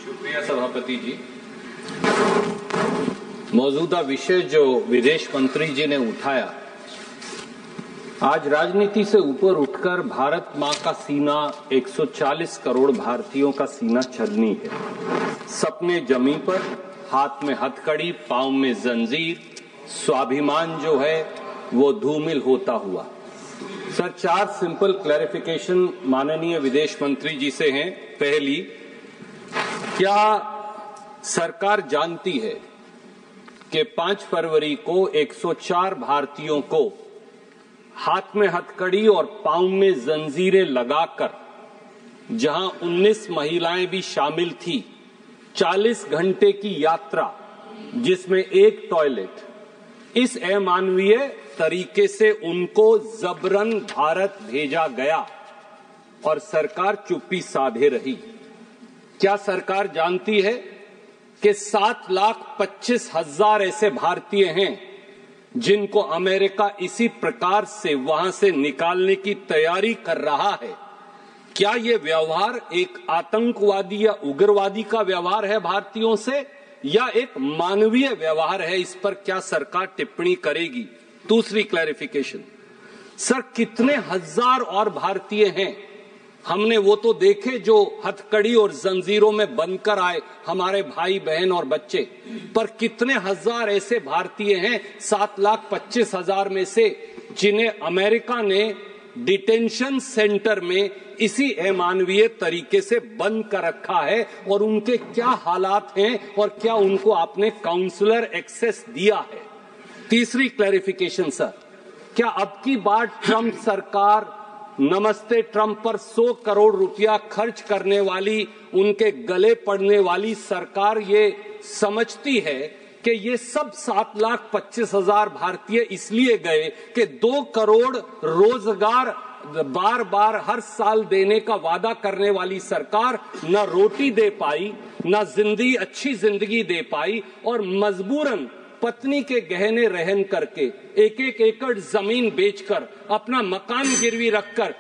शुक्रिया सभापति जी। मौजूदा विषय जो विदेश मंत्री जी ने उठाया, आज राजनीति से ऊपर उठकर भारत मां का सीना 140 करोड़ भारतीयों का सीना छलनी है। सपने जमीन पर, हाथ में हथकड़ी, पांव में जंजीर, स्वाभिमान जो है वो धूमिल होता हुआ। सर, 4 सिंपल क्लैरिफिकेशन माननीय विदेश मंत्री जी से हैं। पहली, क्या सरकार जानती है कि 5 फरवरी को 104 भारतीयों को हाथ में हथकड़ी और पांव में जंजीरें लगाकर, जहां 19 महिलाएं भी शामिल थी, 40 घंटे की यात्रा जिसमें एक टॉयलेट, इस अमानवीय तरीके से उनको जबरन भारत भेजा गया और सरकार चुप्पी साधे रही? क्या सरकार जानती है कि 7,25,000 ऐसे भारतीय हैं जिनको अमेरिका इसी प्रकार से वहां से निकालने की तैयारी कर रहा है? क्या ये व्यवहार एक आतंकवादी या उग्रवादी का व्यवहार है भारतीयों से, या एक मानवीय व्यवहार है? इस पर क्या सरकार टिप्पणी करेगी? दूसरी क्लैरिफिकेशन, सर, कितने हजार और भारतीय हैं? हमने वो तो देखे जो हथकड़ी और जंजीरों में बनकर आए, हमारे भाई बहन और बच्चे, पर कितने हजार ऐसे भारतीय हैं 7,25,000 में से जिन्हें अमेरिका ने डिटेंशन सेंटर में इसी अमानवीय तरीके से बंद कर रखा है, और उनके क्या हालात हैं और क्या उनको आपने काउंसलर एक्सेस दिया है? तीसरी क्लैरिफिकेशन, सर, क्या अब की बार ट्रंप सरकार नमस्ते ट्रंप पर 100 करोड़ रुपया खर्च करने वाली, उनके गले पड़ने वाली सरकार ये समझती है कि ये सब 7,25,000 भारतीय इसलिए गए कि 2 करोड़ रोजगार बार बार हर साल देने का वादा करने वाली सरकार न रोटी दे पाई, न अच्छी जिंदगी दे पाई, और मजबूरन पत्नी के गहने रहन करके, एक एकड़ जमीन बेचकर, अपना मकान गिरवी रखकर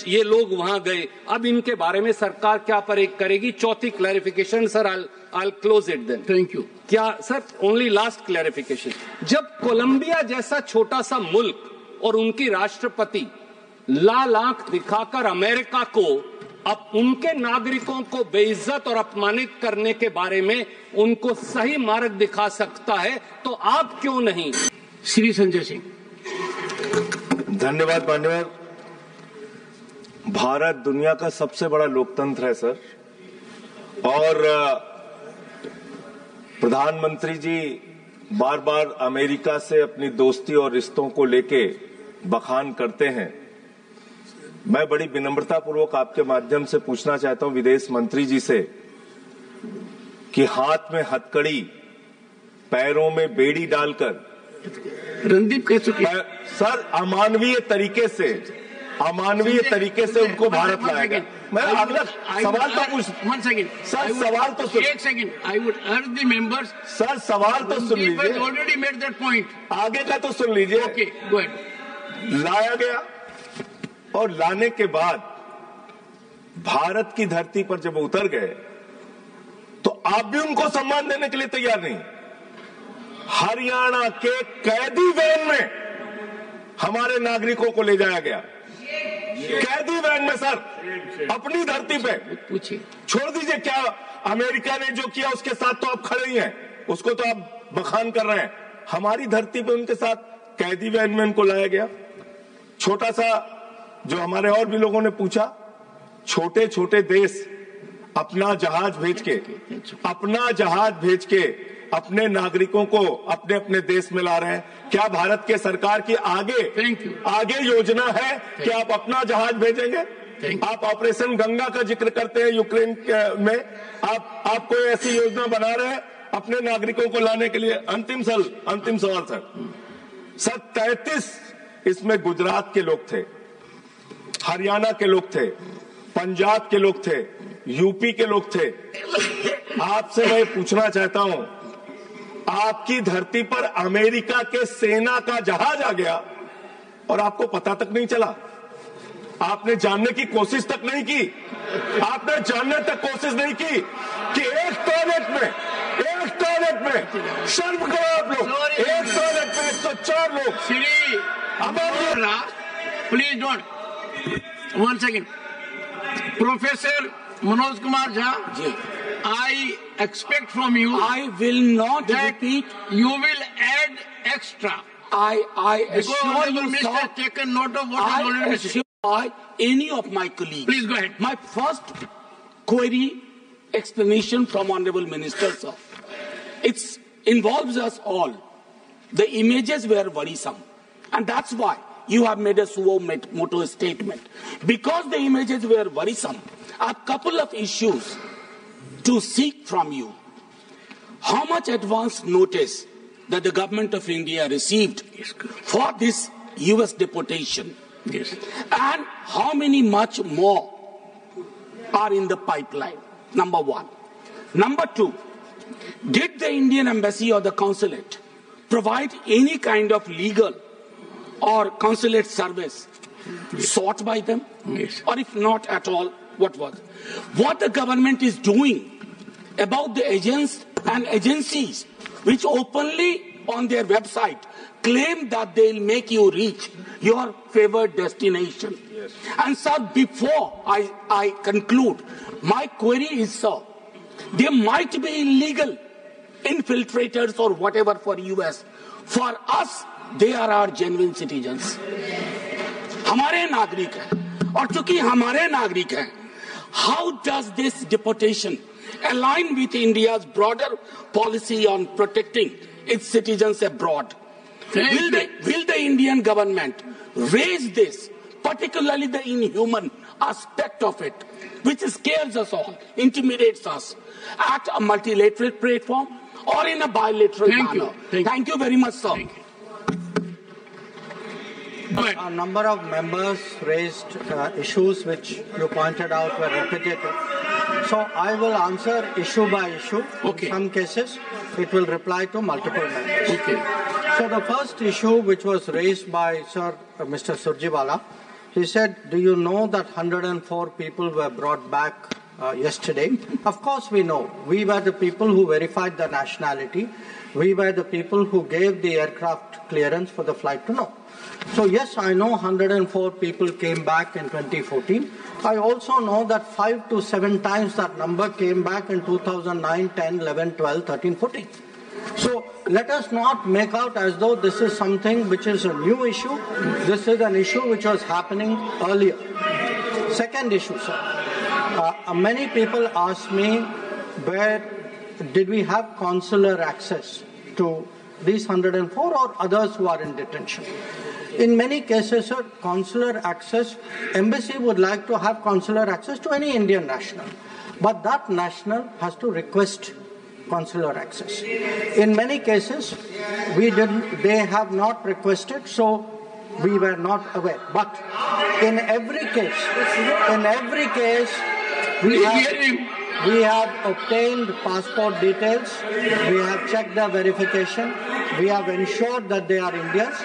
ये लोग वहां गए? अब इनके बारे में सरकार क्या करेगी? चौथी clarification, sir, I'll close it then. Thank you. क्या सर, ओनली लास्ट क्लैरिफिकेशन, जब कोलंबिया जैसा छोटा सा मुल्क और उनकी राष्ट्रपति लाल आंख दिखाकर अमेरिका को अब उनके नागरिकों को बेइज्जत और अपमानित करने के बारे में उनको सही मार्ग दिखा सकता है, तो आप क्यों नहीं? श्री संजय सिंह। धन्यवाद मान्यवर। भारत दुनिया का सबसे बड़ा लोकतंत्र है सर, और प्रधानमंत्री जी बार बार अमेरिका से अपनी दोस्ती और रिश्तों को लेके बखान करते हैं। मैं बड़ी विनम्रता पूर्वक आपके माध्यम से पूछना चाहता हूं विदेश मंत्री जी से कि हाथ में हथकड़ी, पैरों में बेड़ी डालकर, रणदीप कह चुके सर, अमानवीय तरीके से उनको भारत लाया गया। मैं अगला सवाल तो पूछ, सर, सवाल तो सुन, एक सेकंड, आई वुड अर्ज द मेंबर्स, सर, सवाल तो सुन लीजिए, ऑलरेडी मेड दैट पॉइंट, आगे का तो सुन लीजिए। Okay, go ahead. लाया गया और लाने के बाद भारत की धरती पर जब उतर गए तो आप भी उनको सम्मान देने के लिए तैयार नहीं। हरियाणा के कैदी वैन में हमारे नागरिकों को ले जाया गया, कैदी वैन में सर, अपनी धरती पे। पूछिए, छोड़ दीजिए क्या अमेरिका ने जो किया उसके साथ तो आप खड़े ही हैं, उसको तो आप बखान कर रहे हैं। हमारी धरती पे उनके साथ कैदी वैन में उनको लाया गया। छोटा सा, जो हमारे और भी लोगों ने पूछा, छोटे छोटे देश अपना जहाज भेज के अपने नागरिकों को अपने अपने देश में ला रहे हैं। क्या भारत के सरकार की आगे योजना है कि आप अपना जहाज भेजेंगे? आप ऑपरेशन गंगा का जिक्र करते हैं यूक्रेन में, आप कोई ऐसी योजना बना रहे हैं अपने नागरिकों को लाने के लिए? अंतिम सवाल सर, 33 इसमें गुजरात के लोग थे, हरियाणा के लोग थे, पंजाब के लोग थे, यूपी के लोग थे। आपसे मैं पूछना चाहता हूं, आपकी धरती पर अमेरिका के सेना का जहाज आ गया और आपको पता तक नहीं चला? आपने जानने की कोशिश तक नहीं की, आपने जानने तक कोशिश नहीं की कि एक टॉयलेट में शर्म करो आप लोग, एक टॉयलेट में 104 लोग। Shri please don't. 1 second. Professor Manoj Kumar Jha, I expect from you. I will not repeat. You will add extra. I assure you, Mr. sir. has taken note of what is already said. By any of my colleagues. Please go ahead. My first query explanation from Honorable Minister, sir. It involves us all. The images were worrisome. And that's why you have made a suo moto statement. Because the images were worrisome, a couple of issues to seek from you. How much advance notice that the government of India received for this US deportation? Yes. And how many much more are in the pipeline? Number one. Number two, did the Indian Embassy or the consulate provide any kind of legal or consulate service sought by them? Yes. Or if not at all, what was? What the government is doing about the agents and agencies which openly on their website claim that they'll make you reach your favored destination. Yes. And sir, before I conclude, my query is, sir, there might be illegal infiltrators or whatever for US. For us, they are our genuine citizens. हमारे नागरिक हैं, और चूंकि हमारे नागरिक हैं, how does this deportation align with India's broader policy on protecting its citizens abroad? Will the Indian government raise this, particularly the inhuman aspect of it, which scares us all, intimidates us, at a multilateral platform or in a bilateral manner? Thank you very much, sir. A number of members raised issues which you pointed out were repetitive. So I will answer issue by issue. Okay. In some cases, it will reply to multiple members. Okay. So the first issue which was raised by Mr. Surjewala, he said, do you know that 104 people were brought back yesterday? Of course we know. We were the people who verified the nationality. We were the people who gave the aircraft clearance for the flight to know. So yes, I know 104 people came back in 2014. I also know that 5 to 7 times that number came back in 2009, 10, 11, 12, 13, 14. So let us not make out as though this is something which is a new issue. This is an issue which was happening earlier. Second issue, sir. Many people ask me, where did we have consular access to these 104 or others who are in detention? In many cases, sir, consular access, embassy would like to have consular access to any Indian national. But that national has to request consular access. In many cases, they have not requested, so we were not aware. But in every case, we have obtained passport details, we have checked their verification, we have ensured that they are Indians,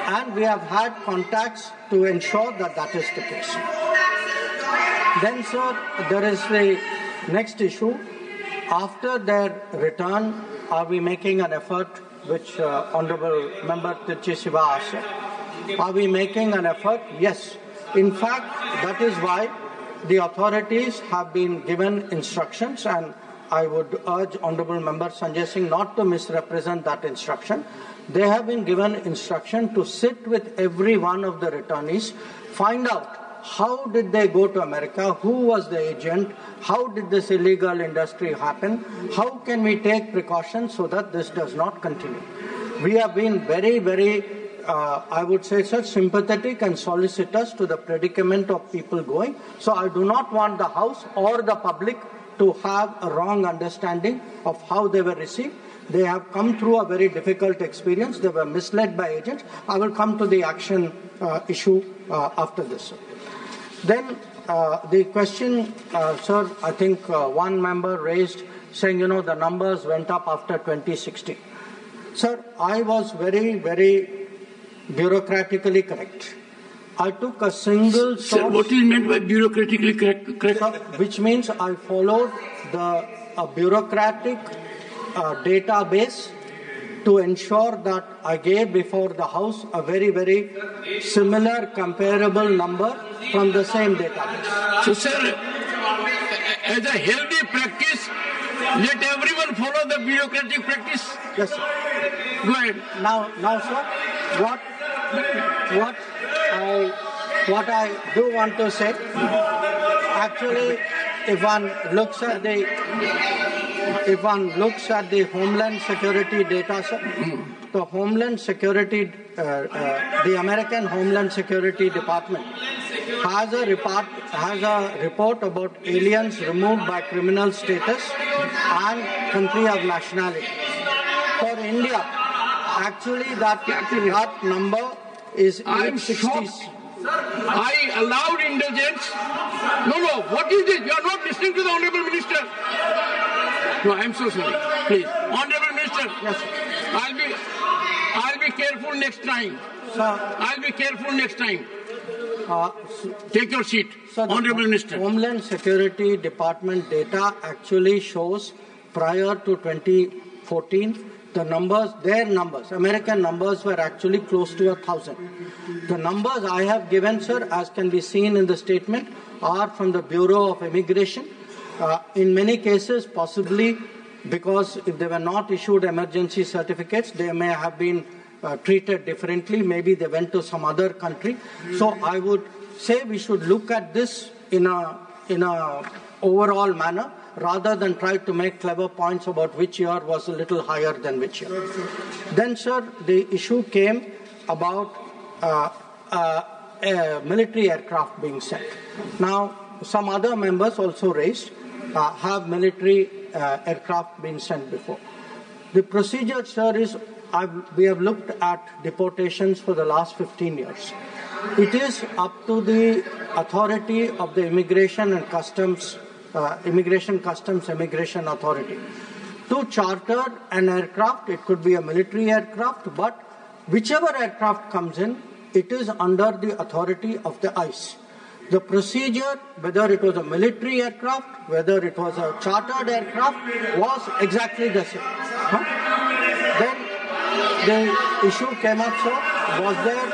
and we have had contacts to ensure that that is the case. Then, sir, there is the next issue. After their return, are we making an effort, which Honorable Member Tirchi Siva asked? Are we making an effort? Yes. In fact, that is why the authorities have been given instructions, and I would urge Honorable Member Sanjay Singh not to misrepresent that instruction. They have been given instruction to sit with every one of the returnees, find out how did they go to America, who was the agent, how did this illegal industry happen, how can we take precautions so that this does not continue. We have been very, very, I would say, sir, sympathetic and solicitous to the predicament of people going. So I do not want the House or the public to have a wrong understanding of how they were received. They have come through a very difficult experience. They were misled by agents. I will come to the action issue after this, sir. Then the question, sir, I think one member raised saying, the numbers went up after 2016. Sir, I was very, very bureaucratically correct. I took a single source. Sir, what is meant by bureaucratically correct? Sir, which means I followed a bureaucratic database to ensure that I gave before the House a very, very similar, comparable number from the same database. So, sir, as a healthy practice, let everyone follow the bureaucratic practice. Yes, sir. Go ahead. Now, sir, what I do want to say, actually, if one looks at the Homeland Security data, sir, the Homeland Security, the American Homeland Security Department has a report about aliens removed by criminal status and country of nationality. For India, actually that number is 860. I allowed indulgence. No, what is this? You are not listening to the Honorable Minister. No, I am so sorry. Please. Honorable Minister. Yes, sir. I'll be careful next time. Sir, I'll be careful next time. Take your seat. Sir, Honorable Minister. Homeland Security Department data actually shows prior to 2014, their numbers, American numbers were actually close to 1,000. The numbers I have given, sir, as can be seen in the statement, are from the Bureau of Immigration. In many cases, possibly because if they were not issued emergency certificates, they may have been treated differently. Maybe they went to some other country. So I would say we should look at this in a overall manner, rather than try to make clever points about which year was a little higher than which year. Then, sir, the issue came about a military aircraft being sent. Now, some other members also raised, have military aircraft been sent before? The procedure, sir, is we have looked at deportations for the last 15 years. It is up to the authority of the Immigration Customs Authority to charter an aircraft. It could be a military aircraft, but whichever aircraft comes in, it is under the authority of the ICE. The procedure, whether it was a military aircraft, whether it was a chartered aircraft, was exactly the same. Then the issue came up, sir, was there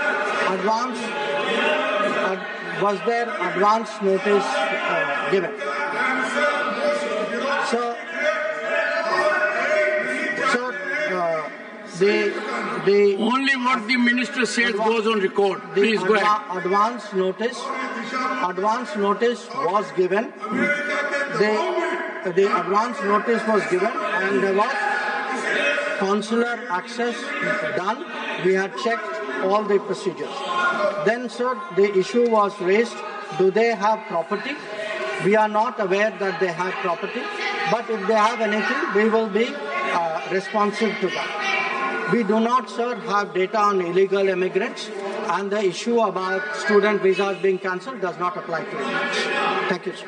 advance notice given? The only what the minister says goes on record. Please go ahead. Advance notice was given. The advance notice was given, and there was consular access done. We had checked all the procedures. Then, sir, the issue was raised: do they have property? We are not aware that they have property, but if they have anything, we will be responsive to that. We do not, sir, have data on illegal immigrants, and the issue about student visas being cancelled does not apply to immigrants. Thank you, sir.